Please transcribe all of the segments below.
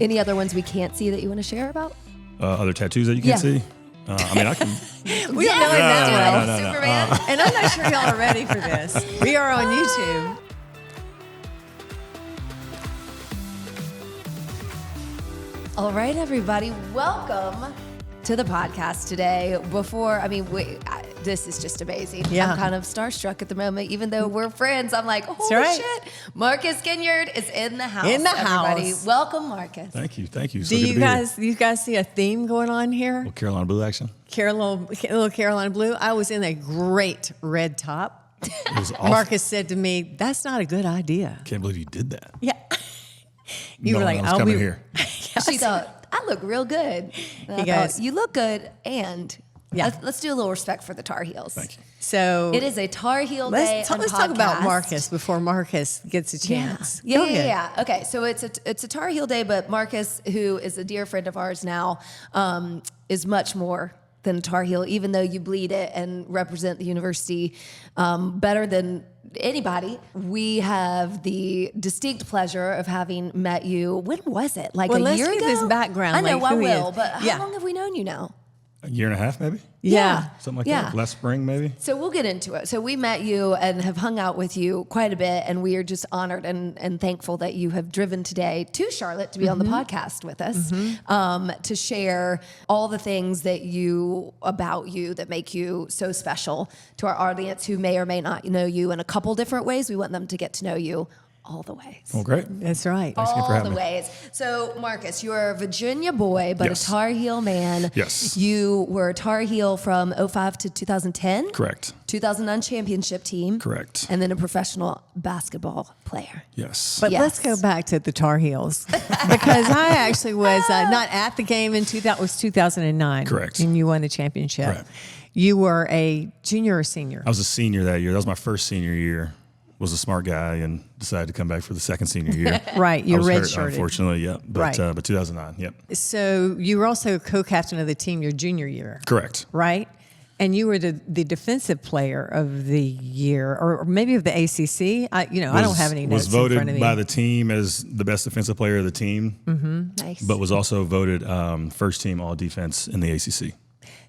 Any other ones we can't see that you want to share about? Other tattoos that you can't see? I mean, I can. We don't know him that well. No. Superman. And I'm not sure y'all are ready for this. We are on YouTube. All right, everybody, welcome to the podcast today. This is just amazing. Yeah. I'm kind of starstruck at the moment, even though we're friends. I'm like, holy right. shit. Marcus Ginyard is in the house. In the everybody. house. Welcome, Marcus. Thank you. So Do good to you be guys see a theme going on here? here. Carolina Blue action. Little Carolina Blue. I was in a great red top. It was awesome. Marcus said to me, "That's not a good idea." Can't believe you did that. Yeah. You No were one like, else coming here. She thought, I look real good. And I goes, thought, you look good, and Yeah. let's do a little respect for the Tar Heels. Thank you. So It is a Tar Heel Day. let's talk about Marcus before Marcus gets a Yeah. chance. Yeah, Go yeah, ahead. yeah. Okay, so it's a Tar Heel Day, but Marcus, who is a dear friend of ours now, is much more than a Tar Heel, even though you bleed it and represent the university better than anybody. We have the distinct pleasure of having met you. When was it? Like Well, a let's year give ago? his background, I know, like I who he will, is. but how Yeah. long have we known you now? A year and a half, maybe? Yeah. Something like Yeah. that. Last spring, maybe? So we'll get into it. So we met you and have hung out with you quite a bit, and we are just honored and thankful that you have driven today to Charlotte to be on the podcast with us, to share all the things about you that make you so special to our audience who may or may not know you in a couple different ways. We want them to get to know you all the ways. Well, great. That's right. Thanks again for All having the me. ways. So, Marcus, you're a Virginia boy, but Yes. a Tar Heel man. Yes. You were a Tar Heel from 05 to 2010. Correct. 2009 championship team. Correct. And then a professional basketball player. Yes. But Yes. let's go back to the Tar Heels because I actually was not at the game in 2009. Correct. And you won the championship. Right. You were a junior or senior? I was a senior that year. That was my first senior year. Was a smart guy and decided to come back for the second senior year. Right, you're I was hurt, redshirted. unfortunately, yeah. But, Right. but 2009, yep. So you were also co-captain of the team your junior year, Correct. right? And you were the defensive player of the year, or maybe of the ACC. I don't have any notes Was in front of voted me. by the team as the best defensive player of the team, Nice. but was also voted first team all defense in the ACC.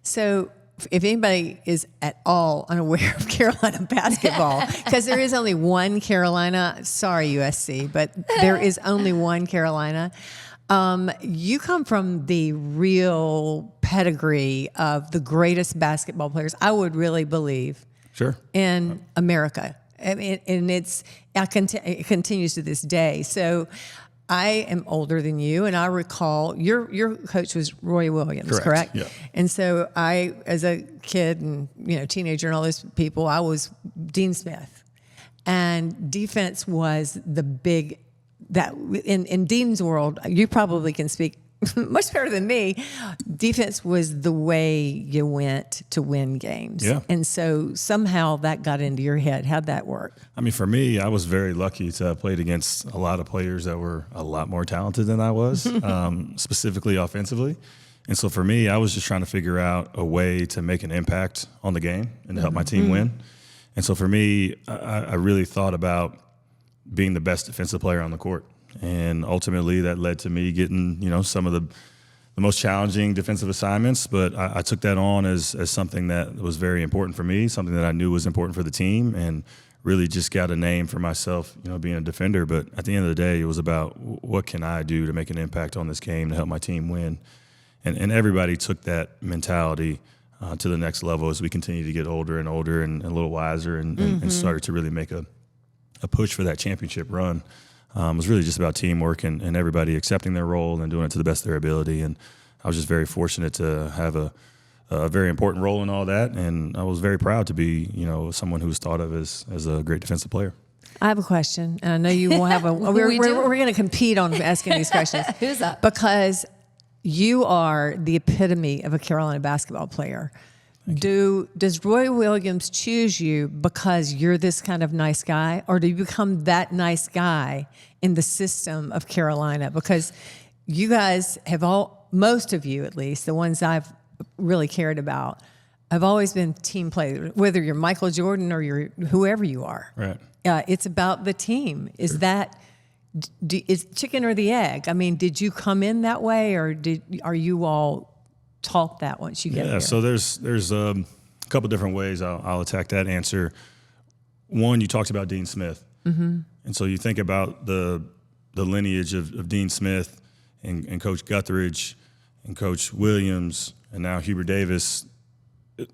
So if anybody is at all unaware of Carolina basketball, because there is only one Carolina, sorry USC, but there is only one Carolina. You come from the real pedigree of the greatest basketball players, I would really believe, Sure. in America. I mean, and it continues to this day. So I am older than you, and I recall your coach was Roy Williams, correct? Yeah. And so I, as a kid and teenager and all those people, I was Dean Smith, and defense was the big that in Dean's world. You probably can speak much better than me. Defense was the way you went to win games. Yeah. And so somehow that got into your head. How'd that work? I mean, for me, I was very lucky to have played against a lot of players that were a lot more talented than I was, specifically offensively. And so for me, I was just trying to figure out a way to make an impact on the game and to help my team win. And so for me, I really thought about being the best defensive player on the court. And ultimately that led to me getting, some of the most challenging defensive assignments. But I took that on as something that was very important for me, something that I knew was important for the team, and really just got a name for myself, being a defender. But at the end of the day, it was about what can I do to make an impact on this game to help my team win. And everybody took that mentality to the next level as we continue to get older and older and a little wiser and started to really make a push for that championship run. It was really just about teamwork and everybody accepting their role and doing it to the best of their ability. And I was just very fortunate to have a very important role in all that. And I was very proud to be, someone who was thought of as a great defensive player. I have a question, and I know you will have a. We're going to compete on asking these questions. Who's up? Because you are the epitome of a Carolina basketball player. Does Roy Williams choose you because you're this kind of nice guy, or do you become that nice guy in the system of Carolina? Because you guys have most of you at least, the ones I've really cared about, have always been team players, whether you're Michael Jordan or you're whoever you are. Right. It's about the team. Is that Is chicken or the egg? I mean, did you come in that way, or are you all taught that once you get there? So there's a couple different ways I'll attack that answer. One, you talked about Dean Smith, and so you think about the lineage of Dean Smith and Coach Guthridge and Coach Williams and now Hubert Davis.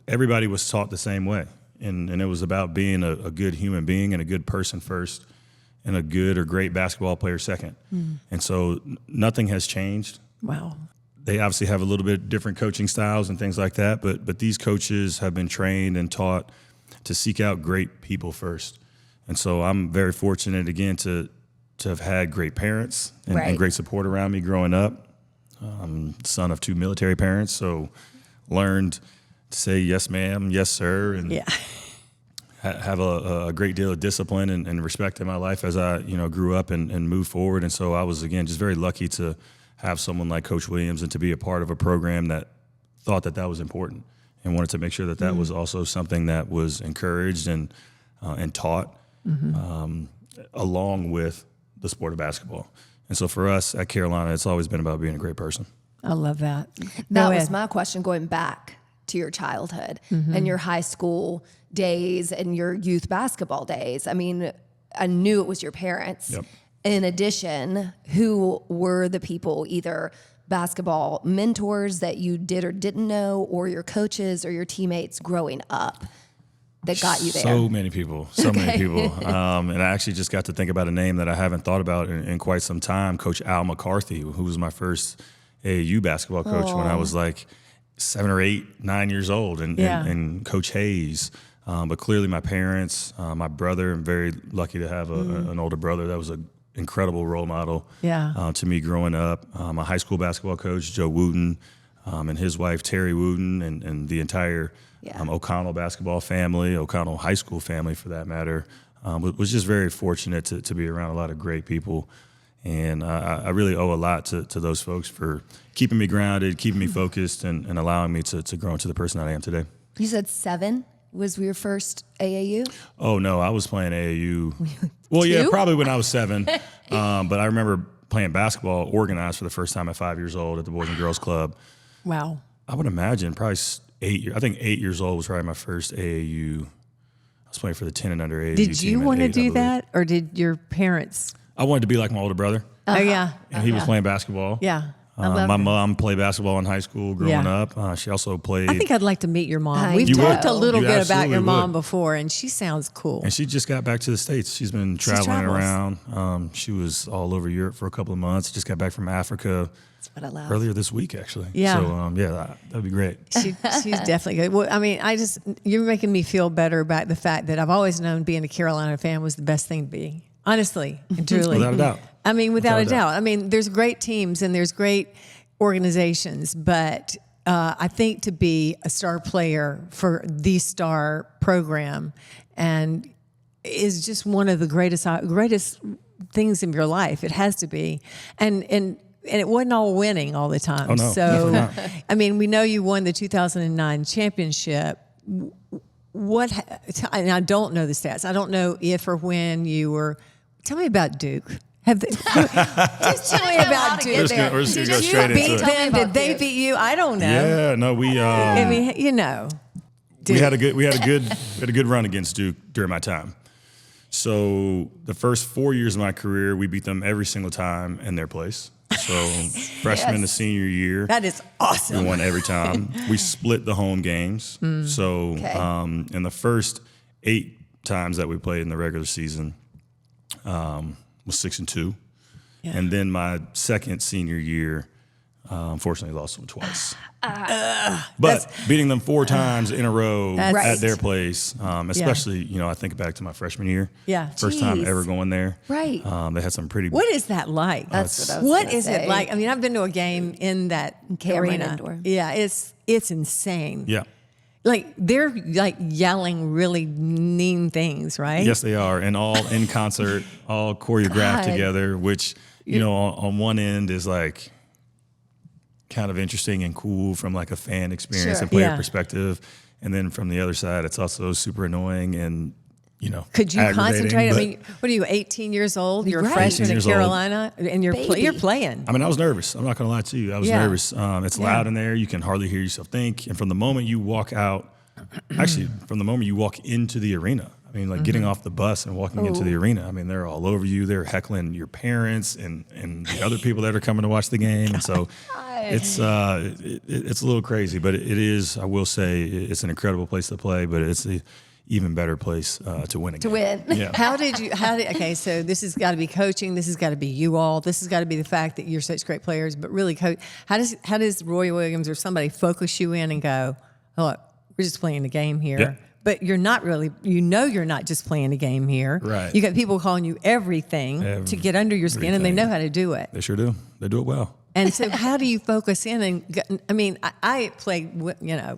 Everybody was taught the same way, and it was about being a good human being and a good person first, and a good or great basketball player second. And so nothing has changed. Wow. They obviously have a little bit different coaching styles and things like that, but these coaches have been trained and taught to seek out great people first. And so I'm very fortunate, again, to have had great parents and great support around me growing up. Son of 2 military parents, so learned to say yes, ma'am, yes, sir, and have a great deal of discipline and respect in my life as I grew up and moved forward. And so I was, again, just very lucky to have someone like Coach Williams and to be a part of a program that thought that was important and wanted to make sure that was also something that was encouraged and taught along with the sport of basketball. And so for us at Carolina, it's always been about being a great person. I love that. That was my question, going back to your childhood and your high school days and your youth basketball days. I mean, I knew it was your parents. Yep. In addition, who were the people, either basketball mentors that you did or didn't know, or your coaches or your teammates growing up that got you there? So many people. And I actually just got to think about a name that I haven't thought about in quite some time, Coach Al McCarthy, who was my first AAU basketball coach when I was like 7 or 8, 9 years old, and Coach Hayes. But clearly my parents, my brother, I'm very lucky to have an older brother that was an incredible role model to me growing up. My high school basketball coach, Joe Wooten, and his wife, Terry Wooten, and the entire O'Connell basketball family, O'Connell high school family for that matter, was just very fortunate to be around a lot of great people. And I really owe a lot to those folks for keeping me grounded, keeping me focused, and allowing me to grow into the person that I am today. You said 7 was your first AAU? Oh, no, I was playing AAU. Well, yeah, probably when I was 7. But I remember playing basketball organized for the first time at 5 years old at the Boys and Girls Club. Wow. I would imagine probably 8 years. I think 8 years old was probably my first AAU. I was playing for the 10 and under AAU. Did you want to do that, or did your parents? I wanted to be like my older brother. Oh, yeah. And he was playing basketball. Yeah. My mom played basketball in high school growing up. She also played. I think I'd like to meet your mom. We've talked a little bit about your mom before, and she sounds cool. And she just got back to the States. She's been traveling around. She was all over Europe for a couple of months. Just got back from Africa earlier this week, actually. Yeah. So, that'd be great. She's definitely good. Well, I mean, you're making me feel better about the fact that I've always known being a Carolina fan was the best thing to be. Honestly and truly. Without a doubt. I mean, without a doubt. I mean, there's great teams and there's great organizations, but I think to be a star player for the star program and is just one of the greatest things in your life. It has to be. And it wasn't all winning all the time. Oh, no, so, I mean, we know you won the 2009 championship. And I don't know the stats. I don't know if or when you were. Tell me about Duke. Just tell me about Duke. We're just gonna go Did straight you beat into them? Did they beat you? I don't know. Yeah, no, we. I mean, Duke. We had a good run against Duke during my time. So the first 4 years of my career, we beat them every single time in their place. So freshman to senior year, that is awesome. We won every time. We split the home games. So in the first 8 times that we played in the regular season, was 6-2, and then my second senior year, unfortunately lost them twice. But beating them 4 times in a row at their place, especially I think back to my freshman year. Yeah, first time ever going there. Right. They had some pretty. What is that like? What is it like? I mean, I've been to a game in that arena. Indoor. Yeah, it's insane. Yeah. Like they're like yelling really mean things, right? Yes, they are, and all in concert, all choreographed together. Which on one end is like kind of interesting and cool from like a fan experience and player perspective, and then from the other side, it's also super annoying and Could you aggravating, concentrate? I but- mean, what are you, 18 years old? You're a Right. freshman 18 in years old. Carolina, and you're Baby. playing. I mean, I was nervous. I'm not going to lie to you. I was Yeah. nervous. It's loud in there. You can hardly hear yourself think. And from the moment you walk out, actually, from the moment you walk into the arena, I mean, like getting off the bus and walking into the arena, I mean, they're all over you. They're heckling your parents and the other people that are coming to watch the game. And so it's a little crazy, but it is, I will say, it's an incredible place to play, but it's the even better place to win a game. To win. Yeah. Okay, so this has got to be coaching. This has got to be you all. This has got to be the fact that you're such great players, but really, how does Roy Williams or somebody focus you in and go, oh, look, we're just playing the game here. Yeah. But you're not really, you're not just playing a game here. Right. You got people calling you everything to get under your skin, and they know how to do it. They sure do. They do it well. And so how do you focus in? I mean, I played,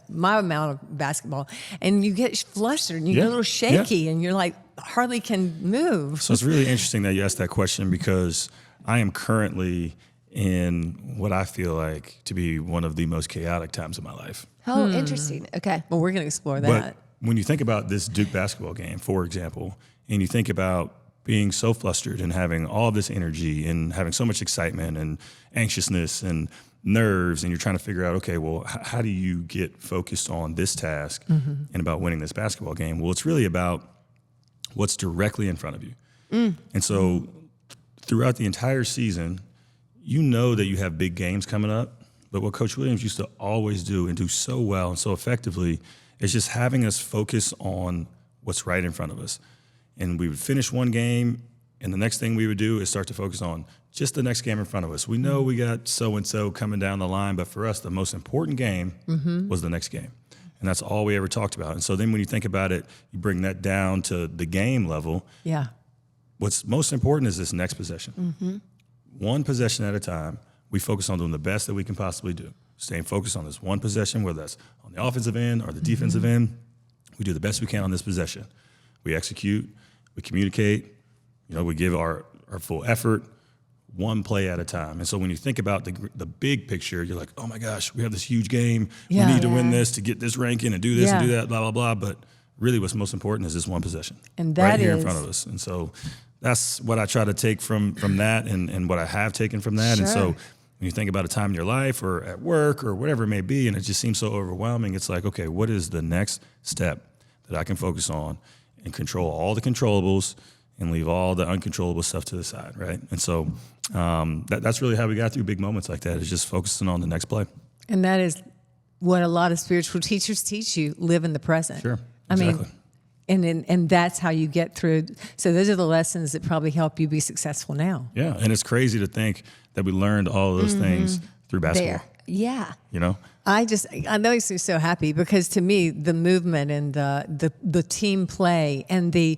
my amount of basketball, and you get flustered and you get a little shaky and you're like, hardly can move. So it's really interesting that you asked that question because I am currently in what I feel like to be one of the most chaotic times of my life. Oh, interesting. Okay. Well, we're going to explore that. But when you think about this Duke basketball game, for example, and you think about being so flustered and having all this energy and having so much excitement and anxiousness and nerves, and you're trying to figure out, okay, well, how do you get focused on this task and about winning this basketball game? Well, it's really about what's directly in front of you. And so throughout the entire season, you know that you have big games coming up, but what Coach Williams used to always do and do so well and so effectively is just having us focus on what's right in front of us. And we would finish one game, and the next thing we would do is start to focus on just the next game in front of us. We know we got so-and-so coming down the line, but for us, the most important game was the next game. And that's all we ever talked about. And so then when you think about it, you bring that down to the game level. Yeah. What's most important is this next possession. One possession at a time, we focus on doing the best that we can possibly do. Staying focused on this one possession, whether that's on the offensive end or the defensive end. We do the best we can on this possession. We execute, we communicate, we give our full effort, one play at a time. And so when you think about the big picture, you're like, oh my gosh, we have this huge game. Yeah. We need to win this to get this ranking and do this and do that, blah, blah, blah. But really what's most important is this one possession. And that right here in is- front of us. And so that's what I try to take from that and what I have taken from that. And so Sure. when you think about a time in your life or at work or whatever it may be, and it just seems so overwhelming, it's like, okay, what is the next step that I can focus on and control all the controllables and leave all the uncontrollable stuff to the side, right? And so that's really how we got through big moments like that, is just focusing on the next play. And that is what a lot of spiritual teachers teach you, live in the present. Sure, I exactly. mean, and that's how you get through. So those are the lessons that probably help you be successful now. Yeah, and it's crazy to think that we learned all of those things through basketball, There. Yeah. I know he's so happy because to me, the movement and the team play and the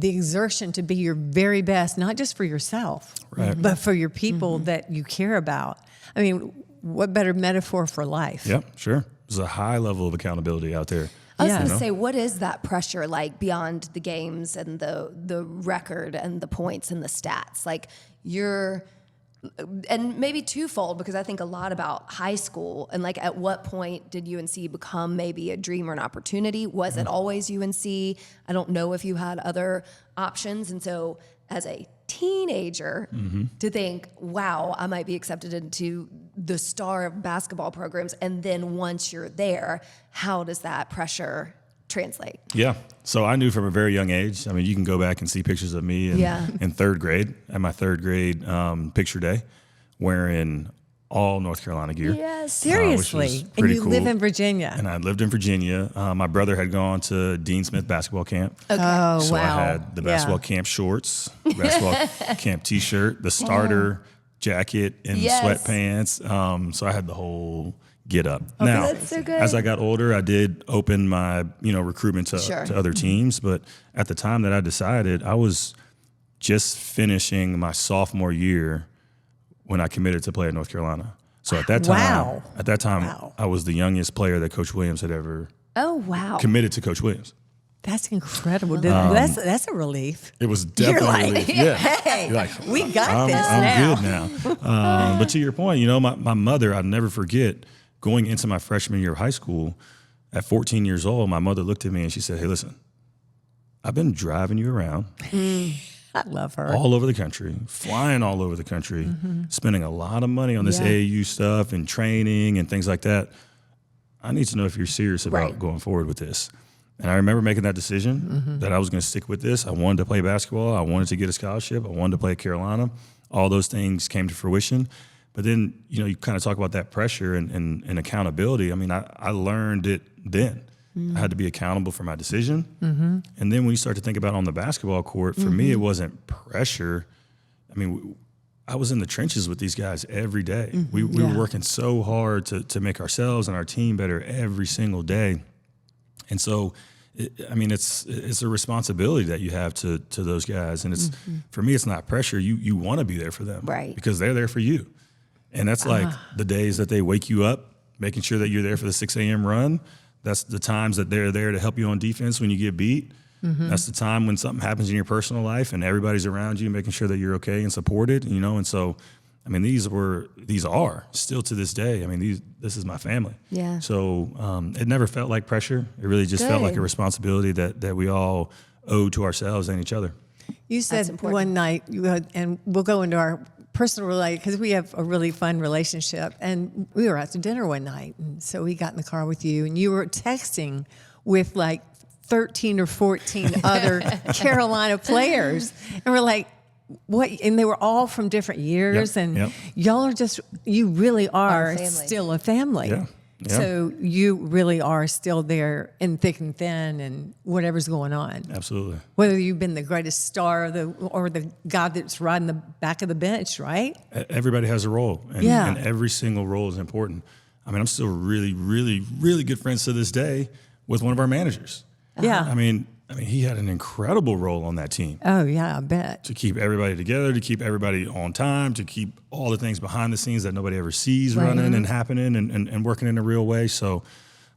exertion to be your very best, not just for yourself, Right. but for your people that you care about. I mean, what better metaphor for life? Yeah, sure. There's a high level of accountability out there. I was Yeah. going to say, what is that pressure like beyond the games and the record and the points and the stats? Like and maybe twofold, because I think a lot about high school and like at what point did UNC become maybe a dream or an opportunity? Was it always UNC? I don't know if you had other options. And so as a teenager to think, wow, I might be accepted into the star of basketball programs. And then once you're there, how does that pressure translate? Yeah. So I knew from a very young age. I mean, you can go back and see pictures of me in third grade, at my third grade picture day, wearing all North Carolina gear. Yes. Seriously. which was And pretty you cool. live in Virginia. And I lived in Virginia. My brother had gone to Dean Smith basketball camp. Oh, So wow. I had the Yeah. basketball camp shorts, basketball camp T-shirt, the starter jacket, and Yes. sweatpants. So I had the whole get up. Now, That's so good. as I got older, I did open my recruitment to Sure. other teams. But at the time that I decided, I was just finishing my sophomore year when I committed to play at North Carolina. So at that time, Wow. I was the youngest player that Coach Williams had ever Oh, wow. committed to Coach Williams. That's incredible. That's a relief. It was You're definitely like, a relief. Yeah. hey, You're like, we got this I'm now. good now. But to your point, my mother, I'll never forget, going into my freshman year of high school, at 14 years old, my mother looked at me and she said, hey, listen, I've been driving you around I love her. all over the country, flying all over the country, spending a lot of money on this AAU stuff and training and things like that. I need to know if you're serious about going forward with this. And I remember making that decision that I was going to stick with this. I wanted to play basketball. I wanted to get a scholarship. I wanted to play at Carolina. All those things came to fruition. But then, you kind of talk about that pressure and accountability. I mean, I learned it then. I had to be accountable for my decision. And then when you start to think about on the basketball court, for me, it wasn't pressure. I mean, I was in the trenches with these guys every day. We were working so hard to make ourselves and our team better every single day. And so, it's a responsibility that you have to those guys. And it's for me, it's not pressure. You want to be there for them. Right. Because they're there for you. And that's like the days that they wake you up, making sure that you're there for the 6 a.m. run. That's the times that they're there to help you on defense when you get beat. That's the time when something happens in your personal life and everybody's around you, making sure that you're okay and supported, And so, I mean, these are still to this day. I mean, this is my family. Yeah. So it never felt like pressure. It really just felt like a responsibility that we all owe to ourselves and each other. You said one night, and we'll go into our personal relationship because we have a really fun relationship. And we were out to dinner one night, and so we got in the car with you, and you were texting with like 13 or 14 other Carolina players, and we're like, what? And they were all from different years, and y'all are you really are still a family. Yeah. Yeah. So you really are still there in thick and thin and whatever's going on. Absolutely. Whether you've been the greatest star or the guy that's riding the back of the bench, right? Everybody has a role. And every single role is important. I mean, I'm still really, really, really good friends to this day with one of our managers. Yeah. I mean, he had an incredible role on that team. Oh, yeah, I bet. To keep everybody together, to keep everybody on time, to keep all the things behind the scenes that nobody ever sees running and happening and working in a real way. So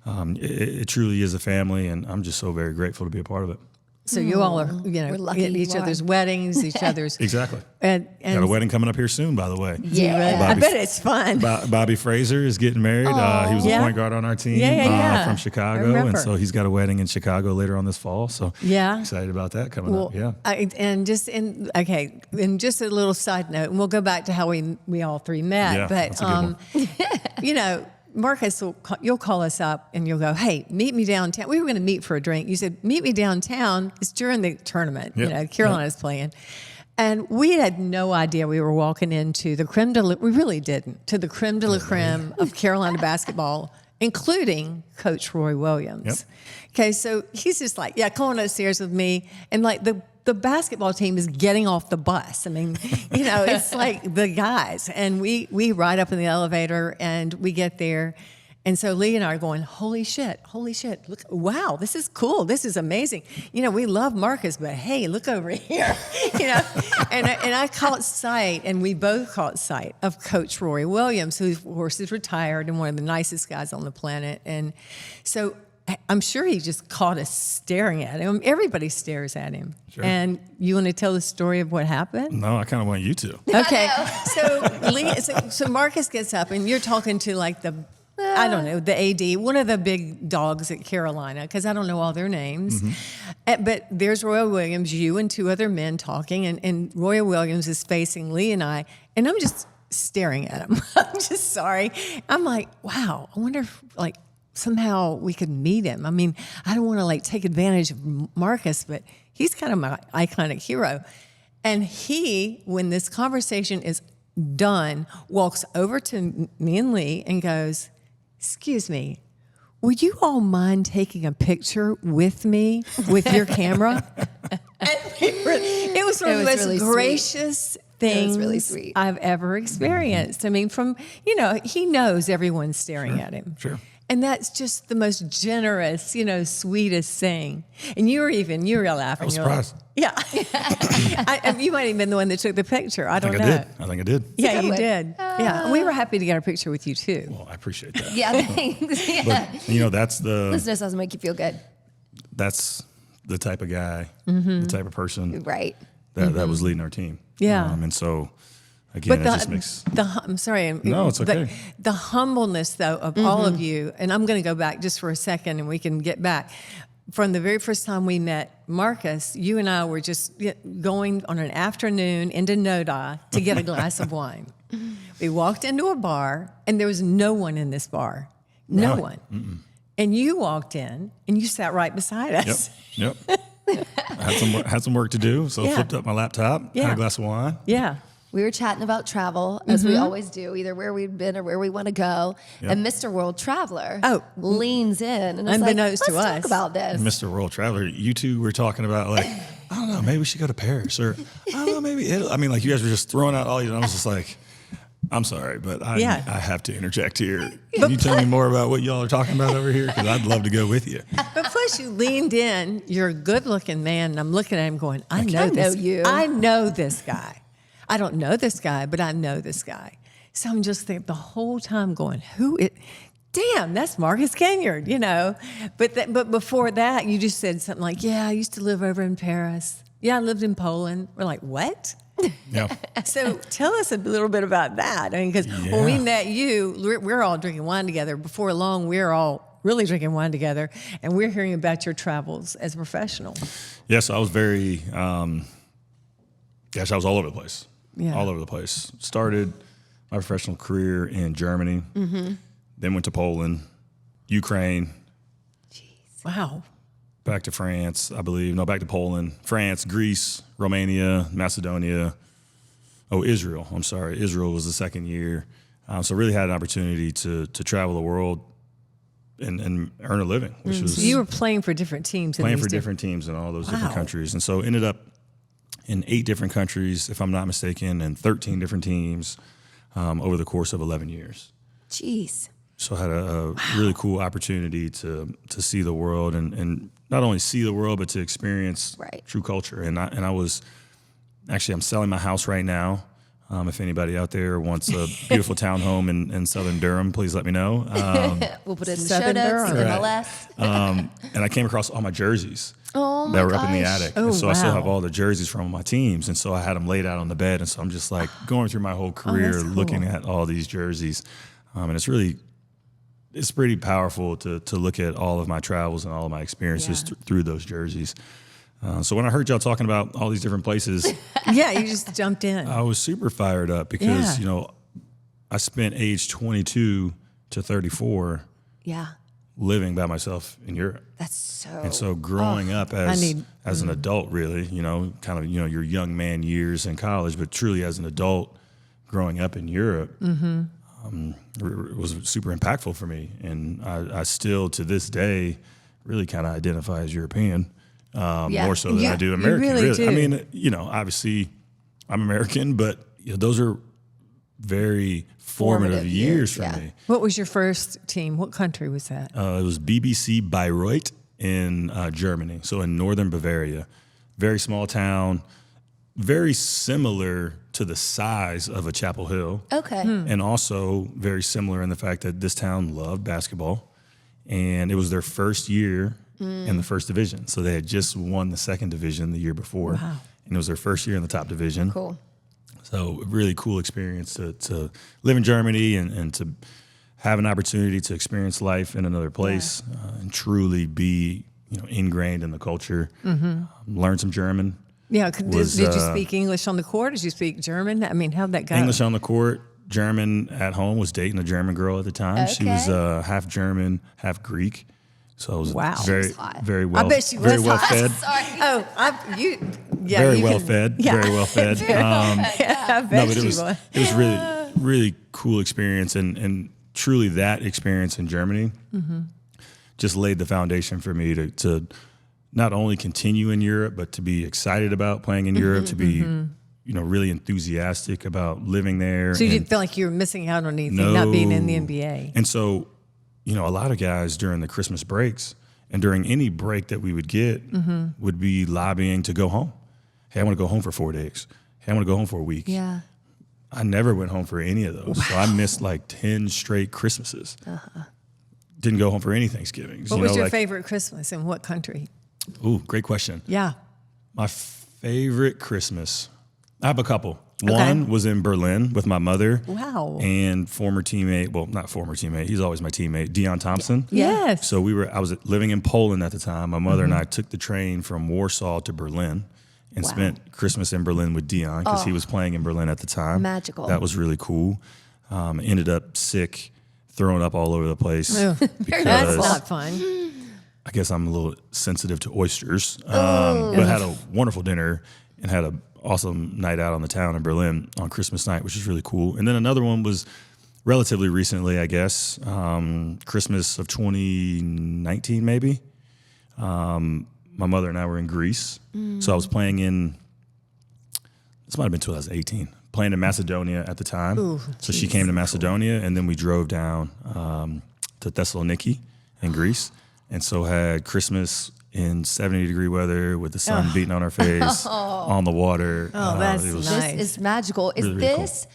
it truly is a family, and I'm just so very grateful to be a part of it. So you all are, at each other's weddings, each other's. Exactly. And got a wedding coming up here soon, by the way. Yeah, I bet it's fun. Bobby Fraser is getting married. He was a point guard on our team from Chicago, and so he's got a wedding in Chicago later on this fall. So excited about that coming up. Yeah. And just just a little side note, and we'll go back to how we all three met. Yeah, but that's a good one. Marcus, you'll call us up and you'll go, hey, meet me downtown. We were going to meet for a drink. You said, meet me downtown. It's during the tournament. Yep. Carolina's playing. And we had no idea we were walking into the creme de la, we really didn't, to the creme de la creme of Carolina basketball, including Coach Roy Williams. Yep. Okay, so he's just like, come on upstairs with me. And like the basketball team is getting off the bus. I mean, it's like the guys. And we ride up in the elevator and we get there. And so Lee and I are going, holy shit, look, wow, this is cool. This is amazing. We love Marcus, but hey, look over here. And I caught sight, and we both caught sight of Coach Roy Williams, who, of course, is retired and one of the nicest guys on the planet. And so I'm sure he just caught us staring at him. Everybody stares at him. Sure. And you want to tell the story of what happened? No, I kind of want you to. Okay. So Marcus gets up, and you're talking to like the AD, one of the big dogs at Carolina, because I don't know all their names. But there's Roy Williams, you and two other men talking, and Roy Williams is facing Lee and I, and I'm just staring at him. I'm just sorry. I'm like, wow, I wonder if somehow we could meet him. I mean, I don't want to take advantage of Marcus, but he's kind of my iconic hero. And he, when this conversation is done, walks over to me and Lee and goes, excuse me, would you all mind taking a picture with me with your camera? It was one of the most really gracious things really sweet. I've ever experienced. I mean, he knows everyone's staring at him. Sure. And that's just the most generous, sweetest thing. And you were laughing. I was surprised. You might have been the one that took the picture. I don't know. I think I did. Yeah, you did. Yeah, we were happy to get a picture with you too. Well, I appreciate that. Yeah, thanks. Yeah. But, that's the... Listeners doesn't make you feel good. That's the type of guy, the type of person Right. that was leading our team. Yeah. And so... Again, it just makes... I'm sorry. No, it's okay. The humbleness, though, of all of you, and I'm going to go back just for a second and we can get back. from the very first time we met Marcus, you and I were just going on an afternoon into Noda to get a glass of wine. We walked into a bar, and there was no one in this bar. No one. Mm-mm. And you walked in, and you sat right beside us. Yep. I had some work to do, so I flipped up my laptop, had a glass of wine. Yeah. We were chatting about travel, as we always do, either where we've been or where we want to go. Yep. And Mr. World Traveler leans in and is like, let's talk about this. And Mr. World Traveler, you two were talking about, like, I don't know, maybe we should go to Paris, or I don't know, maybe Italy. I mean, like, you guys were just throwing out all these, and I was just like, I'm sorry, but I have to interject here. Can you tell me more about what y'all are talking about over here? Because I'd love to go with you. But plus, you leaned in. You're a good-looking man, and I'm looking at him going, I know this guy. I don't know this guy, but I know this guy. So I'm just thinking the whole time going, damn, that's Marcus Ginyard, you know. But before that, you just said something like, yeah, I used to live over in Paris. Yeah, I lived in Poland. We're like, what? Yeah. So tell us a little bit about that. I mean, because when we met you, we're all drinking wine together. Before long, we're all really drinking wine together, and we're hearing about your travels as a professional. Yes, I was very, I was all over the place. Yeah. All over the place. Started my professional career in Germany, then went to Poland, Ukraine. Jeez. Wow. Back to France, I believe. No, back to Poland, France, Greece, Romania, Macedonia. Israel. I'm sorry. Israel was the second year. So really had an opportunity to travel the world and earn a living, which was... So you were playing for different teams. Playing for different teams in all those different countries. And so ended up in 8 different countries, if I'm not mistaken, and 13 different teams over the course of 11 years. Jeez. So I had a really cool opportunity to see the world and not only see the world, but to experience true culture. And I was, actually, I'm selling my house right now. If anybody out there wants a beautiful townhome in Southern Durham, please let me know. We'll put it in the show notes, MLS. And I came across all my jerseys. Oh my that were up in the attic. Oh, and so I still have all the jerseys from my teams. And so I had them laid out on the bed. And so I'm just like going through my whole career, looking at all these jerseys. And it's pretty powerful to look at all of my travels and all of my experiences through those jerseys. So when I heard y'all talking about all these different places, you just jumped in. I was super fired up because, I spent age 22 to 34 living by myself in Europe. That's so... And so growing up as an adult, really, your young man years in college, but truly as an adult growing up in Europe, it was super impactful for me. And I still, to this day, really kind of identify as European, more so than I do American. You really do. I mean, obviously I'm American, but those are very formative years for me. What was your first team? What country was that? It was BBC Bayreuth in Germany, so in northern Bavaria. Very small town, very similar to the size of a Chapel Hill. Okay. And also very similar in the fact that this town loved basketball. And it was their first year in the first division. So they had just won the second division the year before. Wow. And it was their first year in the top division. Cool. So a really cool experience to live in Germany and to have an opportunity to experience life in another place and truly be ingrained in the culture. Learn some German. Yeah, did you speak English on the court? Did you speak German? I mean, how'd that go? English on the court, German at home. Was dating a German girl at the time. Okay. She was half German, half Greek. So I was very well. I bet she was very well hot. fed. Sorry. Very well fed. Very well fed. I bet but she was. It was really, really cool experience, and truly that experience in Germany just laid the foundation for me to not only continue in Europe, but to be excited about playing in Europe, to be really enthusiastic about living there. So you didn't feel like you were missing out on anything, not being in the NBA. And so, a lot of guys during the Christmas breaks and during any break that we would get would be lobbying to go home. Hey, I want to go home for 4 days. Hey, I want to go home for a week. Yeah. I never went home for any of those. Wow. So I missed like 10 straight Christmases. Didn't go home for any Thanksgivings. What was your favorite Christmas in what country? Ooh, great question. Yeah. My favorite Christmas, I have a couple. One was in Berlin with my mother. Wow. And former teammate, well, not former teammate, he's always my teammate, Dion Thompson. Yes. So I was living in Poland at the time. My mother and I took the train from Warsaw to Berlin and spent Christmas in Berlin with Dion because he was playing in Berlin at the time. Magical. That was really cool. Ended up sick, throwing up all over the place. That's not fun. I guess I'm a little sensitive to oysters, but had a wonderful dinner and had an awesome night out on the town in Berlin on Christmas night, which is really cool. And then another one was relatively recently, I guess, Christmas of 2019 maybe. My mother and I were in Greece. So I was playing this might have been 2018, playing in Macedonia at the time. Ooh, so she came to Macedonia, and then we drove down to Thessaloniki in Greece. And so had Christmas in 70-degree weather with the sun beating on our face on the water. Oh, that's it was nice. This is magical. Is really, really this,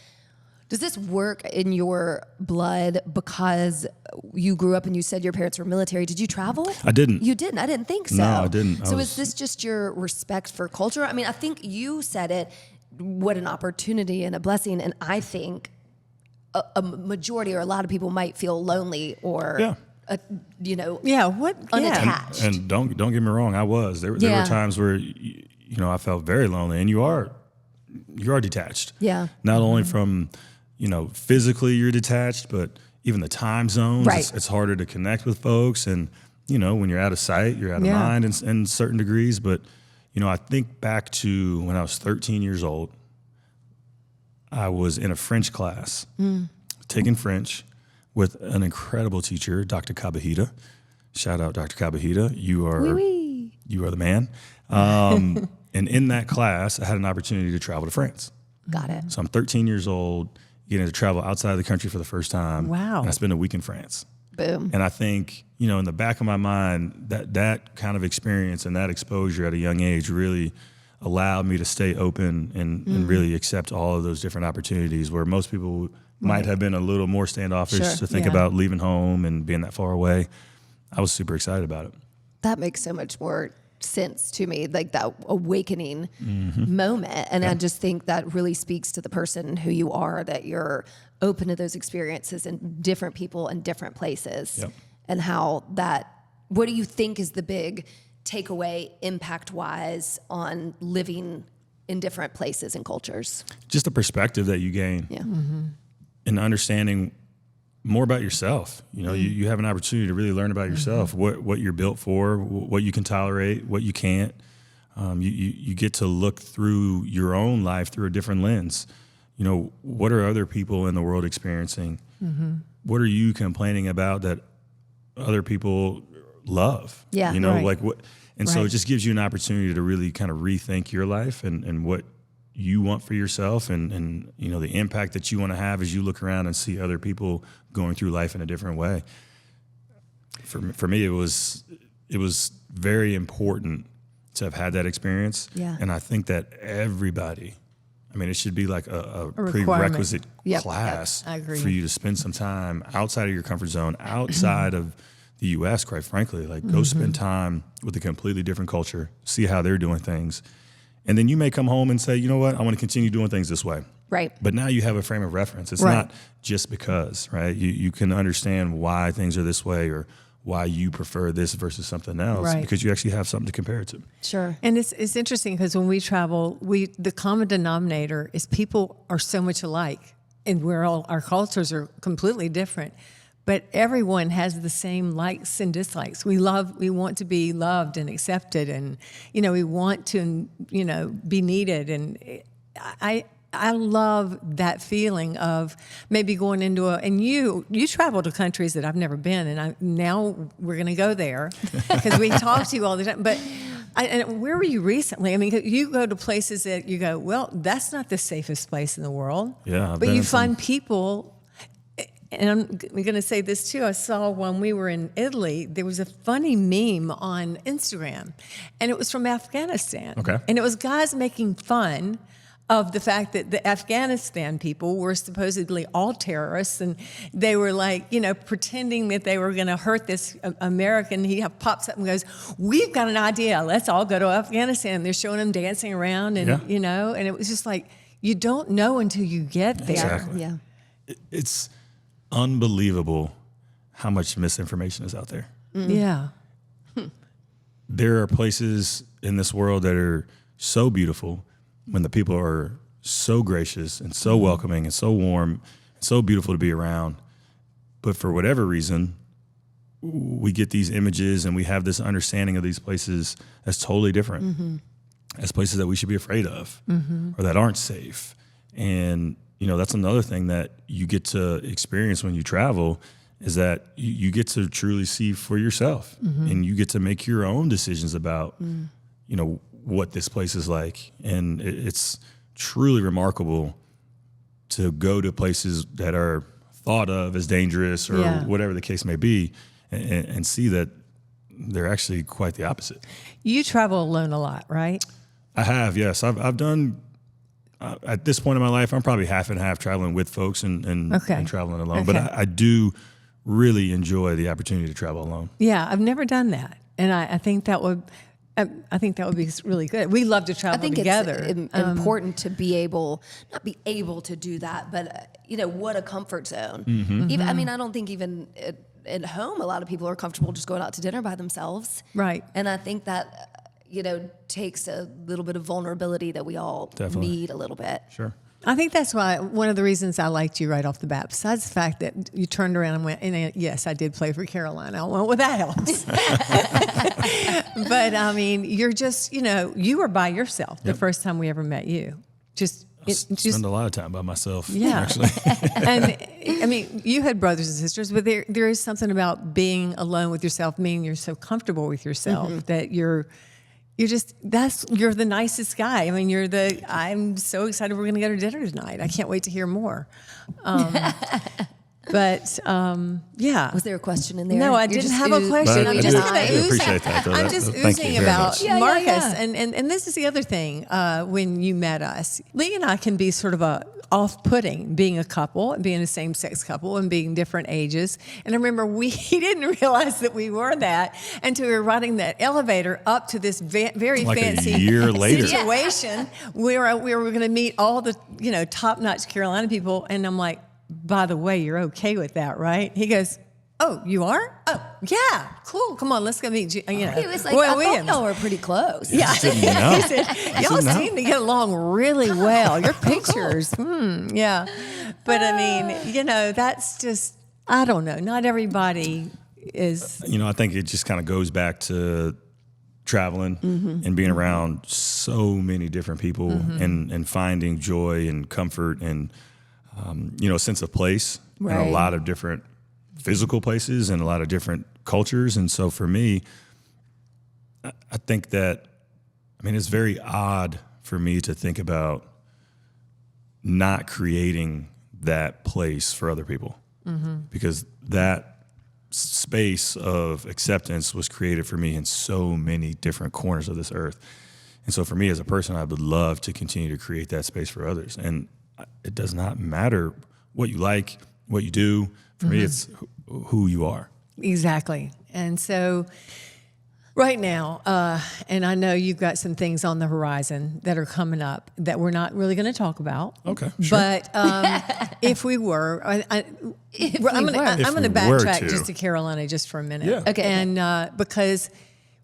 does this work in your blood because you grew up and you said your parents were military? Did you travel? I didn't. You didn't? I didn't think so. No, I didn't. So is this just your respect for culture? I mean, I think you said it, what an opportunity and a blessing. And I think a majority or a lot of people might feel lonely or, unattached. And don't get me wrong, I was. There were times where I felt very lonely, and you are detached. Yeah. Not only from physically you're detached, but even the time zones. Right. It's harder to connect with folks, and when you're out of sight, you're out of mind in certain degrees. But I think back to when I was 13 years old. I was in a French class, taking French with an incredible teacher, Dr. Kabahita. Shout out, Dr. Kabahita. You are the man. And in that class, I had an opportunity to travel to France. Got it. So I'm 13 years old, getting to travel outside of the country for the first time. Wow. And I spent a week in France. Boom. And I think, in the back of my mind, that kind of experience and that exposure at a young age really allowed me to stay open and really accept all of those different opportunities where most people might have been a little more standoffish to think about leaving home and being that far away. I was super excited about it. That makes so much more sense to me, like that awakening moment. And I just think that really speaks to the person who you are, that you're open to those experiences and different people and different places. Yep. And how what do you think is the big takeaway impact-wise on living in different places and cultures? Just the perspective that you gain. Yeah. And understanding more about yourself. You have an opportunity to really learn about yourself, what you're built for, what you can tolerate, what you can't. You get to look through your own life through a different lens. What are other people in the world experiencing? What are you complaining about that other people love? Yeah. Right. Like what? And so it just gives you an opportunity to really kind of rethink your life and what you want for yourself and the impact that you want to have as you look around and see other people going through life in a different way. For me, it was very important to have had that experience. Yeah. And I think that everybody, it should be like a prerequisite class I agree. for you to spend some time outside of your comfort zone, outside of the U.S., quite frankly. Like, go spend time with a completely different culture, see how they're doing things. And then you may come home and say, you know what, I want to continue doing things this way. Right. But now you have a frame of reference. It's not just because, right? You can understand why things are this way or why you prefer this versus something else because you actually have something to compare it to. Sure. And it's interesting because when we travel, the common denominator is people are so much alike, and our cultures are completely different. But everyone has the same likes and dislikes. We want to be loved and accepted, and we want to be needed. And I love that feeling of maybe going into and you travel to countries that I've never been, and now we're going to go there because we talk to you all the time. But and where were you recently? You go to places that you go, well, that's not the safest place in the world. Yeah, but you find people. And I'm going to say this too. I saw when we were in Italy, there was a funny meme on Instagram, and it was from Afghanistan. Okay. And it was guys making fun of the fact that the Afghanistan people were supposedly all terrorists, and they were like, pretending that they were going to hurt this American. He pops up and goes, "We've got an idea. Let's all go to Afghanistan." They're showing him dancing around, and and it was just like, you don't know until you get there. Exactly. Yeah. It's unbelievable how much misinformation is out there. Yeah. There are places in this world that are so beautiful when the people are so gracious and so welcoming and so warm and so beautiful to be around. But for whatever reason, we get these images and we have this understanding of these places as totally different, as places that we should be afraid of or that aren't safe. And, that's another thing that you get to experience when you travel is that you get to truly see for yourself and you get to make your own decisions about, what this place is like. And it's truly remarkable to go to places that are thought of as dangerous or whatever the case may be and see that they're actually quite the opposite. You travel alone a lot, right? I have, yes. I've done, at this point in my life, I'm probably half and half traveling with folks and traveling alone. Okay. But I do really enjoy the opportunity to travel alone. Yeah, I've never done that. And I think that would be really good. We love to travel together. It's important to be able, not be able to do that, but what a comfort zone. Even, I don't think even at home, a lot of people are comfortable just going out to dinner by themselves. Right. And I think that, takes a little bit of vulnerability that we all need a little bit. Sure. I think that's why one of the reasons I liked you right off the bat, besides the fact that you turned around and went, and yes, I did play for Carolina. Well, that helps. But you're just, you were by yourself the first time we ever met you. I spend a lot of time by myself, yeah. actually. And you had brothers and sisters, but there is something about being alone with yourself, meaning you're so comfortable with yourself that you're the nicest guy. I'm so excited we're going to go to dinner tonight. I can't wait to hear more. Yeah. Was there a question in there? No, I didn't have a question. I appreciate that. Though. I'm just Thank you oozing very about much. Marcus. Yeah. And this is the other thing. When you met us, Lee and I can be sort of off-putting, being a couple, being a same-sex couple, and being different ages. And I remember he didn't realize that we were that until we were riding that elevator up to this very Like fancy a year later. situation where we were going to meet all the top-notch Carolina people. And I'm like, by the way, you're okay with that, right? He goes, oh, you are? Oh, yeah, cool. Come on, let's go meet you. He was like, I thought y'all were pretty close. Yeah. Didn't know. He said, y'all seem to get along really well. Your pictures. Yeah. But that's just, I don't know. Not everybody is. I think it just kind of goes back to traveling and being around so many different people and finding joy and comfort and, a sense of place in a lot of different physical places and a lot of different cultures. And so for me, I think that, it's very odd for me to think about not creating that place for other people because that space of acceptance was created for me in so many different corners of this earth. And so for me as a person, I would love to continue to create that space for others. And it does not matter what you like, what you do. For me, it's who you are. Exactly. And so right now, and I know you've got some things on the horizon that are coming up that we're not really going to talk about. Okay, sure. But if we were, I'm going to backtrack just to Carolina just for a minute. Yeah. Okay. And because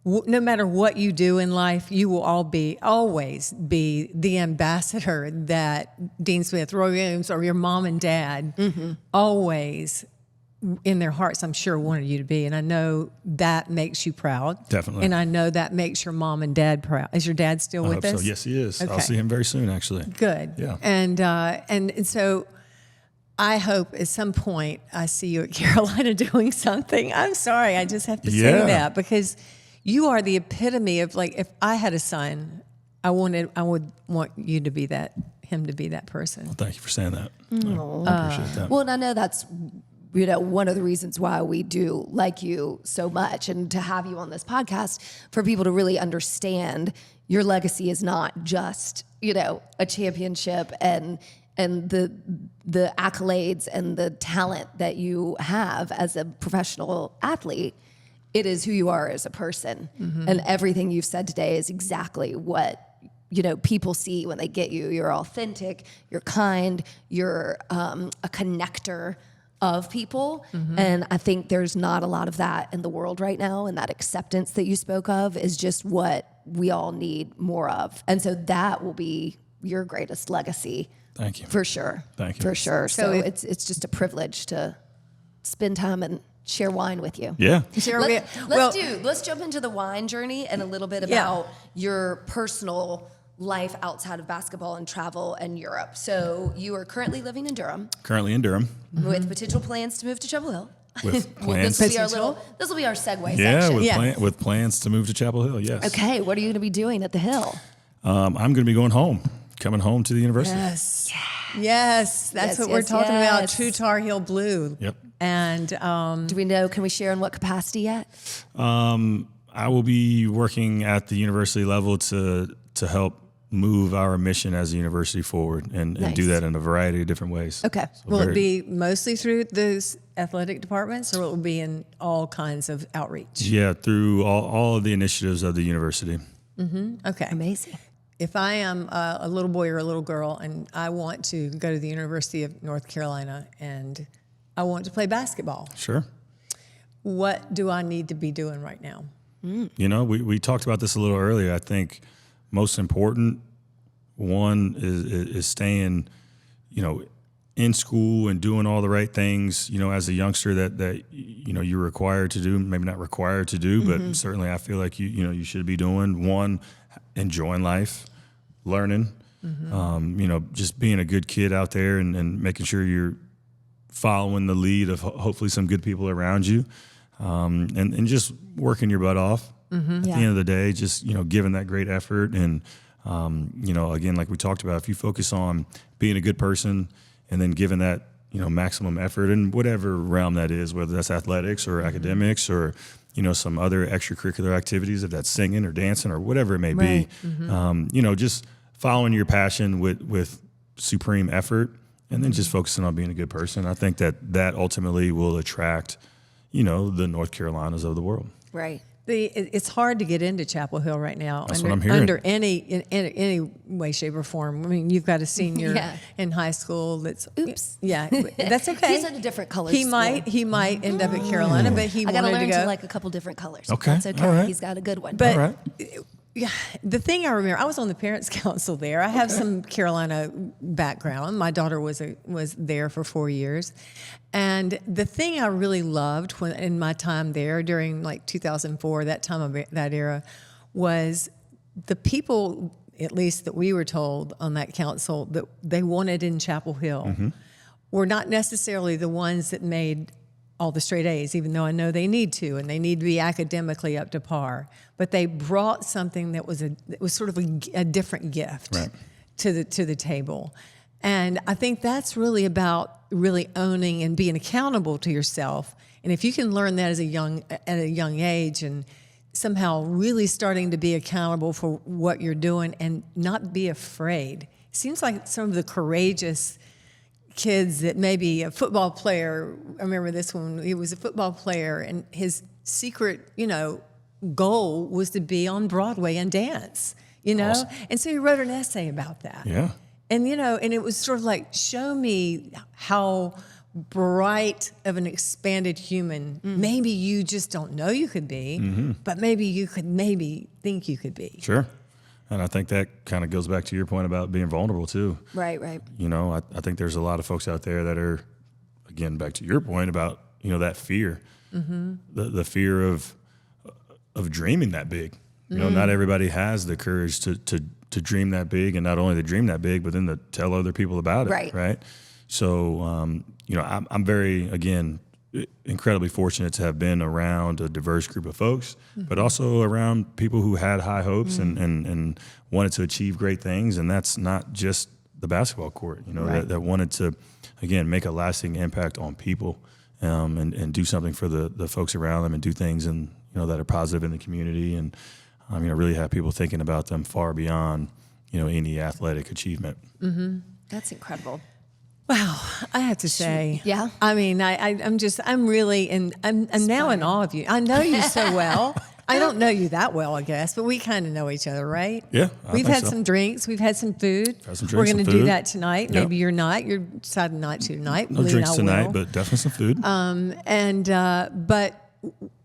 no matter what you do in life, you will always be the ambassador that Dean Smith, Roy Williams, or your mom and dad always in their hearts, I'm sure, wanted you to be. And I know that makes you proud. Definitely. And I know that makes your mom and dad proud. Is your dad still with us? So yes, he is. Okay. I'll see him very soon, actually. Good. Yeah. And so I hope at some point I see you at Carolina doing something. I'm sorry, I just have to say that because you are the epitome of, like, if I had a son, I would want you to be him to be that person. Well, thank you for saying that. I appreciate that. Well, and I know that's one of the reasons why we do like you so much, and to have you on this podcast for people to really understand your legacy is not just a championship and the accolades and the talent that you have as a professional athlete. It is who you are as a person. And everything you've said today is exactly what people see when they get you. You're authentic, you're kind, you're a connector of people. And I think there's not a lot of that in the world right now. And that acceptance that you spoke of is just what we all need more of. And so that will be your greatest legacy. Thank you. For sure. Thank you. For sure. So it's just a privilege to spend time and share wine with you. Yeah. Let's jump into the wine journey and a little bit about your personal life outside of basketball and travel and Europe. So you are currently living in Durham. Currently in Durham. With potential plans to move to Chapel Hill. With plans. This will be our segue section. With plans to move to Chapel Hill, yes. Okay, what are you going to be doing at the Hill? I'm going to be coming home to the university. Yes, that's what we're talking about, True Tar Heel Blue. Yep. And do we know, can we share in what capacity yet? I will be working at the university level to help move our mission as a university forward and do that in a variety of different ways. Okay. So will it be mostly through those athletic departments, or will it be in all kinds of outreach? Yeah, through all of the initiatives of the university. Okay. Amazing. If I am a little boy or a little girl and I want to go to the University of North Carolina and I want to play basketball, Sure. what do I need to be doing right now? We talked about this a little earlier. I think most important one is staying, in school and doing all the right things, as a youngster that you're required to do, maybe not required to do, but certainly I feel like you should be doing. One, enjoying life, learning, just being a good kid out there and making sure you're following the lead of hopefully some good people around you, and just working your butt off. At the end of the day, just, giving that great effort. And, again, like we talked about, if you focus on being a good person and then giving that, maximum effort in whatever realm that is, whether that's athletics or academics or, some other extracurricular activities, if that's singing or dancing or whatever it may be, just following your passion with supreme effort and then just focusing on being a good person. I think that ultimately will attract, the North Carolinas of the world. Right. It's hard to get into Chapel Hill right now. That's what I'm hearing. Under any way, shape, or form. I mean, you've got a senior in high school that's... Oops. Yeah, that's okay. He's at a different color He school. might end up at Carolina, but he I got to wanted learn to go. to like a couple different colors. Okay. That's okay. All right. He's got a good one. But All right. yeah, the thing I remember, I was on the parents' council there. I have some Carolina background. My daughter was there for 4 years. And the thing I really loved in my time there during like 2004, that time of that era, was the people, at least that we were told on that council, that they wanted in Chapel Hill were not necessarily the ones that made all the straight A's, even though I know they need to, and they need to be academically up to par. But they brought something that was sort of a different gift to the table. And I think that's really about really owning and being accountable to yourself. And if you can learn that at a young age and somehow really starting to be accountable for what you're doing and not be afraid. It seems like some of the courageous kids that maybe a football player, I remember this one, he was a football player and his secret, goal was to be on Broadway and dance, Awesome. And so he wrote an essay about that. Yeah. And, and it was sort of like, show me how bright of an expanded human maybe you just don't know you could be, but maybe you could think you could be. Sure. And I think that kind of goes back to your point about being vulnerable too. Right. I think there's a lot of folks out there that are, again, back to your point about, that fear, the fear of dreaming that big. Not everybody has the courage to dream that big, and not only to dream that big, but then to tell other people about it. Right. So, I'm very, again, incredibly fortunate to have been around a diverse group of folks, but also around people who had high hopes and wanted to achieve great things. And that's not just the basketball court, that wanted to, again, make a lasting impact on people and do something for the folks around them and do things that are positive in the community. And, really have people thinking about them far beyond, any athletic achievement. That's incredible. Wow, I have to say, I'm now in awe of you. I know you so well, I don't know you that well, I guess, but we kind of know each other, right? Yeah, We've had some drinks. We've had some food. We're going to do that tonight. Yep. Maybe you're not. You're deciding not to tonight. No drinks tonight, but definitely some food. But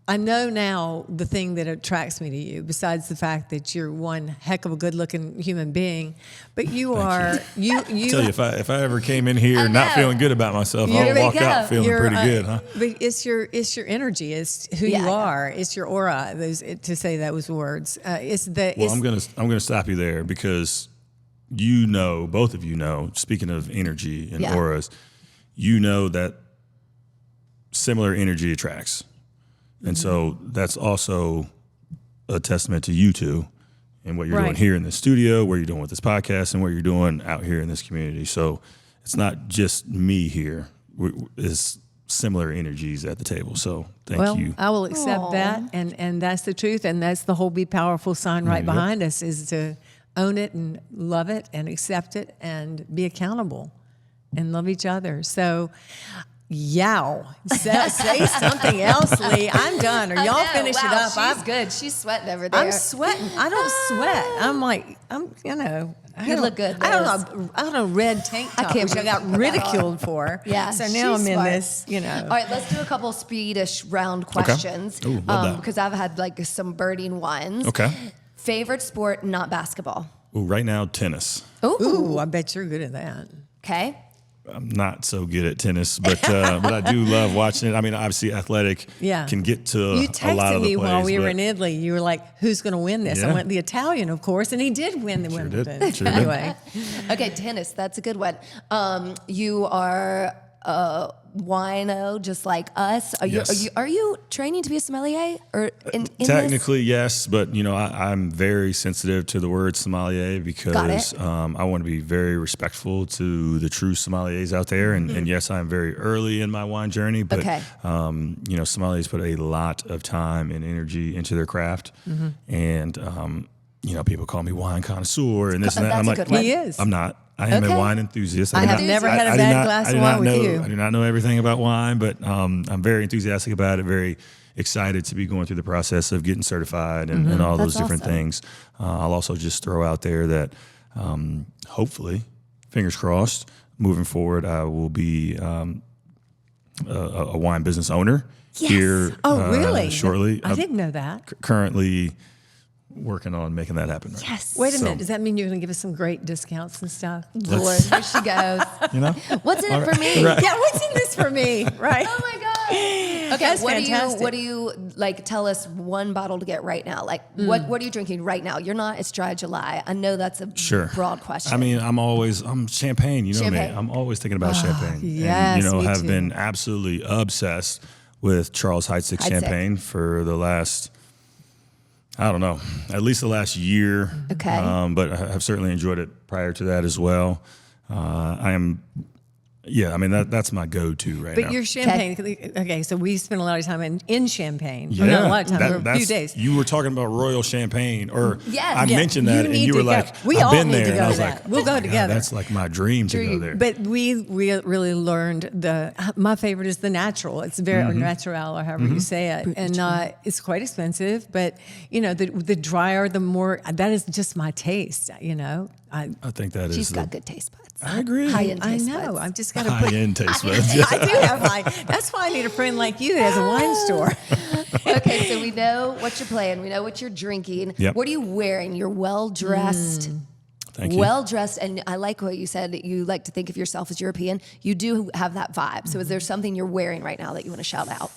I know now the thing that attracts me to you, besides the fact that you're one heck of a good-looking human being, but you are you. I tell you, if I ever came in here not feeling good about myself, I'll walk out feeling pretty good, huh? But it's your energy, it's who you are, it's your aura. To say those words, I'm gonna stop you there because both of you know. Speaking of energy and auras, you know that similar energy attracts. And so that's also a testament to you two and what you're doing here in the studio, what you're doing with this podcast, and what you're doing out here in this community. So it's not just me here. It's similar energies at the table. So thank you. I will accept that. And that's the truth. And that's the whole Be Powerful sign right behind us, is to own it and love it and accept it and be accountable and love each other. So yow. Say something else, Lee. I'm done. Or y'all finish it up. She's good. She's sweating over there. I'm sweating. I don't sweat. You look good, I don't know, red tank top, which I got ridiculed for. Yeah. So now I'm in this, All right, let's do a couple Swedish round questions. Okay. Ooh, love that. Because I've had like some birding ones. Okay. Favorite sport, not basketball? Ooh, right now, tennis. Ooh, I bet you're good at that. Okay. I'm not so good at tennis, but I do love watching it. I mean, obviously, athletic can get to a lot of the plays. You texted me while we were in Italy. You were like, "Who's going to win this?" Yeah. I went the Italian, of course, and he did win the Wimbledon. Sure did. Anyway, Okay, tennis. That's a good one. You are a wino, just like us. Are you training to be a sommelier or in Technically, yes, but I'm very sensitive to the word sommelier because I want to be very respectful to the true sommeliers out there. And yes, I'm very early in my wine journey, but sommeliers put a lot of time and energy into their craft, and people call me wine connoisseur and this and that. I'm like, he is. I'm not. I am a wine enthusiast. I have never had a bad glass of wine with you. I do not know everything about wine, but I'm very enthusiastic about it, very excited to be going through the process of getting certified and all those different things. I'll also just throw out there that hopefully, fingers crossed, moving forward, I will be a wine business owner here really? shortly. I didn't know that. Currently working on making that happen. Right? Yes. Wait a minute. Does that mean you're going to give us some great discounts and stuff? Lord, here she goes. What's in it for me? Right. Yeah, what's in this for me? Right. Oh my God. Okay, That's what fantastic. do you like? Tell us one bottle to get right now. Like, what are you drinking right now? You're not. It's dry July. I know that's a broad question. I mean, I'm champagne. You know Champagne. me. I'm always thinking about champagne. yes, and, me have too. been absolutely obsessed with Charles Heidsieck champagne for the last, I don't know, at least the last year. Okay. But I have certainly enjoyed it prior to that as well. That's my go-to right now. But your champagne, okay, so we spent a lot of time in Champagne. Yeah, Not a lot of time, a few days. You were talking about Royal Champagne, or I Yeah. mentioned that, and you were like, We I've all been need there. to And go I was to like, that. We'll go God, together. that's like my dream to go there. But we really learned my favorite is the natural. It's very or natural, or however you say it, and it's quite expensive. But the drier, the more. That is just my taste. I think that She's is. got good taste buds. I agree. High-end I taste know. buds. I've just got to put. High-end taste buds. I do have that's why I need a friend like you that has a wine store. Okay, so we know what you're playing. We know what you're drinking. Yep. What are you wearing? You're well-dressed. Thank you. Well-dressed, and I like what you said, that you like to think of yourself as European. You do have that vibe. So is there something you're wearing right now that you want to shout out?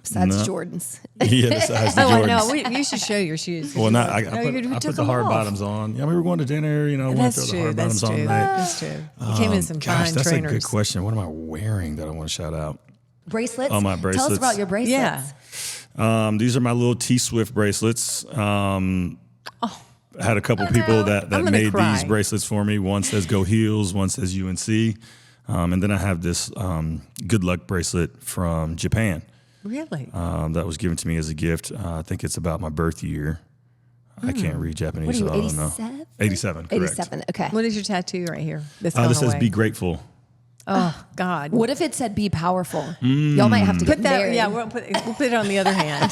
Besides Jordans. Yeah, besides the Oh, Jordans. I know. You should show your shoes. Well, I you put took the them hard off. bottoms on. Yeah, we were going to dinner. I want to That's throw the true. hard That's bottoms on true. tonight. That's true. You came in some fine That's trainers. a good question. What am I wearing that I want to shout out? Bracelets? Oh, my Tell us bracelets. about your bracelets. Yeah. These are my little T-Swift bracelets. I had a couple people that I'm gonna made cry. these bracelets for me. One says Go Heels, one says UNC. And then I have this Good Luck bracelet from Japan. Really? That was given to me as a gift. I think it's about my birth year. I can't read Japanese, What are you, so I don't know. 87? 87, correct. 87, okay. What is your tattoo right here? That's This gone says away? Be Grateful. Oh God. What if it said be powerful? Y'all might have to get Put that, married. yeah, we'll put it on the other hand.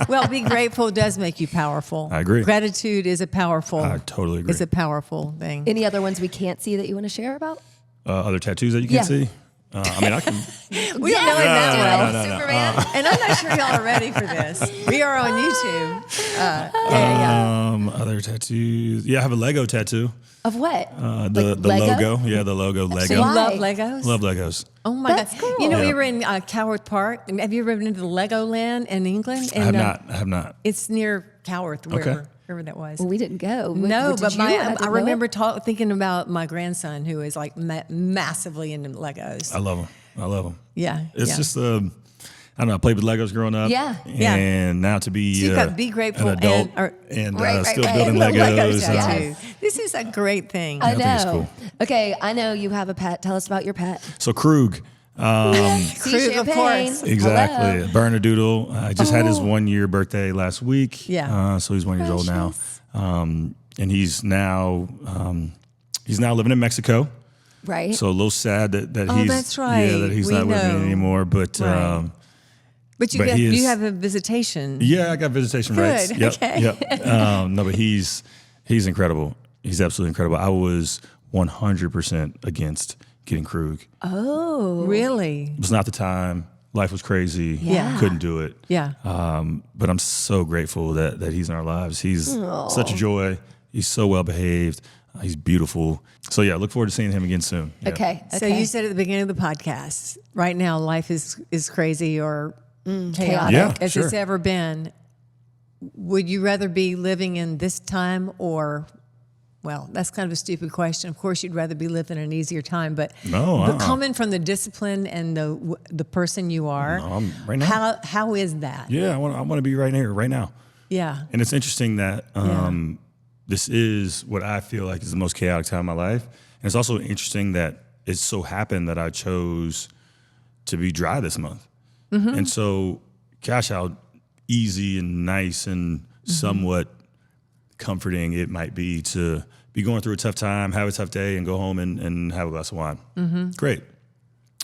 Well, be grateful does make you powerful. I agree. Gratitude is a powerful. I totally agree. Is a powerful thing. Any other ones we can't see that you want to share about? Other tattoos that you can see? I mean, I can. We don't know him that well. no. Superman. And I'm not sure y'all are ready for this. We are on YouTube. Other tattoos. Yeah, I have a Lego tattoo. Of what? The Lego? logo. Yeah, the logo. So Lego. you Why? love Legos? Love Legos. Oh my That's God. cool. You know, we Yeah. were in Coworth Park. Have you ever been to the Legoland in England? I have not. It's near Coworth, wherever that was. Well, we didn't go. No, Did but you? I didn't remember know it. thinking about my grandson who is like massively into Legos. I love them. Yeah. It's yeah. just I don't know. I played with Legos growing up. Yeah. Yeah. And now to be So you've got be grateful an adult and- Right, still right. building The Lego Legos. tattoo. This is a great thing. I I think it's know. cool. Okay, I know you have a pet. Tell us about your pet. So Krug. See Krug, of champagne. course. Exactly. Hello. Bernedoodle. I just had his 1 year birthday last week. Yeah. So he's 1 year old now. Precious. And he's now living in Mexico. Right. So a little sad that Oh, he's that's right. Yeah, that he's We not with know. me anymore. But Right. But But he is- you have a visitation. yeah, I got visitation Good, rights. Yep. okay. Yep. No, but he's incredible. He's absolutely incredible. I was 100% against getting Krug. oh. Really? It was not the time. Life was crazy. Yeah. Couldn't do it. Yeah. But I'm so grateful that he's in our lives. He's such a joy. He's so well behaved. He's beautiful. So yeah, look forward to seeing him again soon. Yeah. Okay. So you said at the beginning of the podcast, right now life is crazy or chaotic Yeah, as sure. it's ever been. Would you rather be living in this time or, well, that's kind of a stupid question. Of course, you'd rather be living in an easier time, but No, coming from the discipline and the person you are, No, I'm right now. how is that? Yeah, I want to be right here, right now. Yeah. And it's interesting that Yeah. this is what I feel like is the most chaotic time of my life. And it's also interesting that it so happened that I chose to be dry this month. Mm-hmm. And so, gosh, how easy and nice and somewhat comforting it might be to be going through a tough time, have a tough day, and go home and have a glass of wine. Mm-hmm. Great.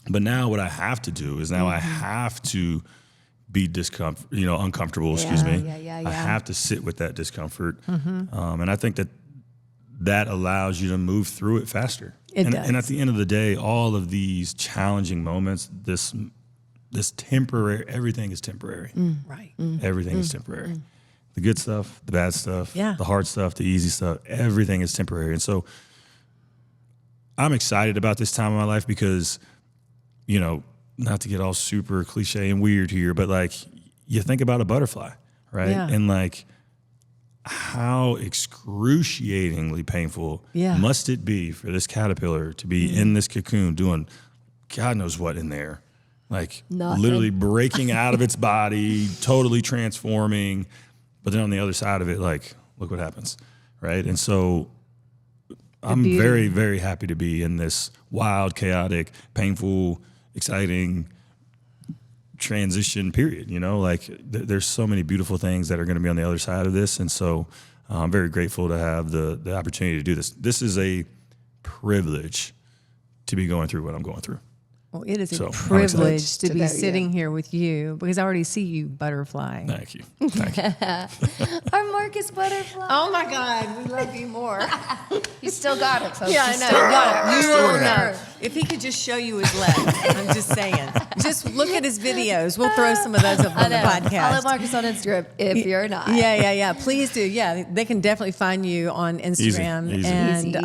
But now what I have to do is I have to be uncomfortable, excuse me. Yeah. I have to sit with that discomfort. And I think that allows you to move through it faster. It and, does. and at the end of the day, all of these challenging moments, this temporary, everything is temporary. Right. Everything is temporary. The good stuff, the bad stuff, Yeah. the hard stuff, the easy stuff, everything is temporary. And so I'm excited about this time of my life because, not to get all super cliche and weird here, but like you think about a butterfly, right? Yeah. And like how excruciatingly painful Yeah. must it be for this caterpillar to be in this cocoon doing God knows what in there. Like Nothing. literally breaking out of its body, totally transforming. But then on the other side of it, like, look what happens, right? And so I'm beauty. very, very happy to be in this wild, chaotic, painful, exciting transition period. There's so many beautiful things that are going to be on the other side of this. And so I'm very grateful to have the opportunity to do this. This is a privilege to be going through what I'm going through. Well, it is So, a I'm privilege excited to to be know you. sitting here with you because I already see you, butterfly. Thank you. Thank you. Our Marcus butterfly. Oh my God, we love you more. You still got it, folks. Yeah, You I know. still got it. You Still will got know. it. If he could just show you his legs, I'm just saying. Just look at his videos. We'll throw some of those up on the Follow podcast. Marcus on Instagram if you're not. Yeah. Please do. Yeah, they can definitely find you on Instagram. Easy. And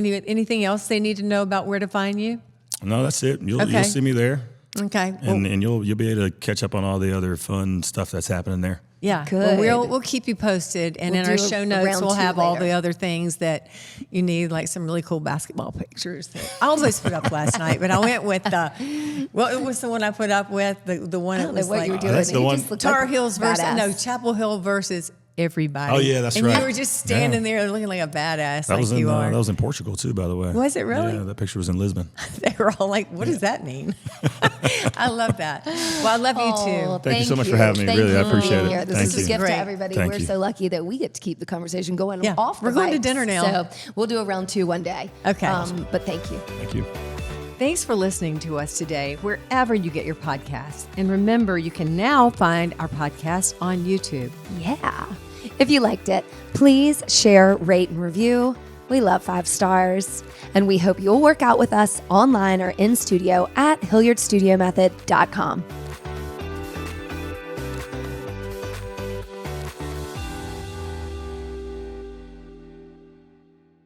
Easy. anything else they need to know about where to find you? No, that's it. You'll Okay. see me there. Okay. Well, And you'll be able to catch up on all the other fun stuff that's happening there. yeah. Good. Well, we'll keep you posted, and We'll in our do a show notes round we'll two have all later. the other things that you need, like some really cool basketball pictures. That I almost put up last night, but I went with it was the one I put up with the one I that don't know was what like you were doing. that's the You one- just looked Tar like Heels versus badass. Chapel Hill versus everybody. Oh, yeah, that's and right. you were just standing Yeah. there looking like a badass, That like was you are. that was in Portugal too, by the way. Was it really? Yeah, that picture was in Lisbon. They were all like, "What does that mean?" I love that. Well, I love you too. Thank you so much for having me. Thank Really, you I for appreciate being it. here. This Thank is a you. gift Great. to everybody. Thank We're you. so lucky that we get to keep the conversation going Yeah, off the we're going to mics. dinner now. So we'll do a round two one day. Okay. But thank you. Thank you. Thanks for listening to us today, wherever you get your podcasts. And remember, you can now find our podcast on YouTube. Yeah. If you liked it, please share, rate, and review. We love 5 stars. And we hope you'll work out with us online or in studio at HilliardStudioMethod.com.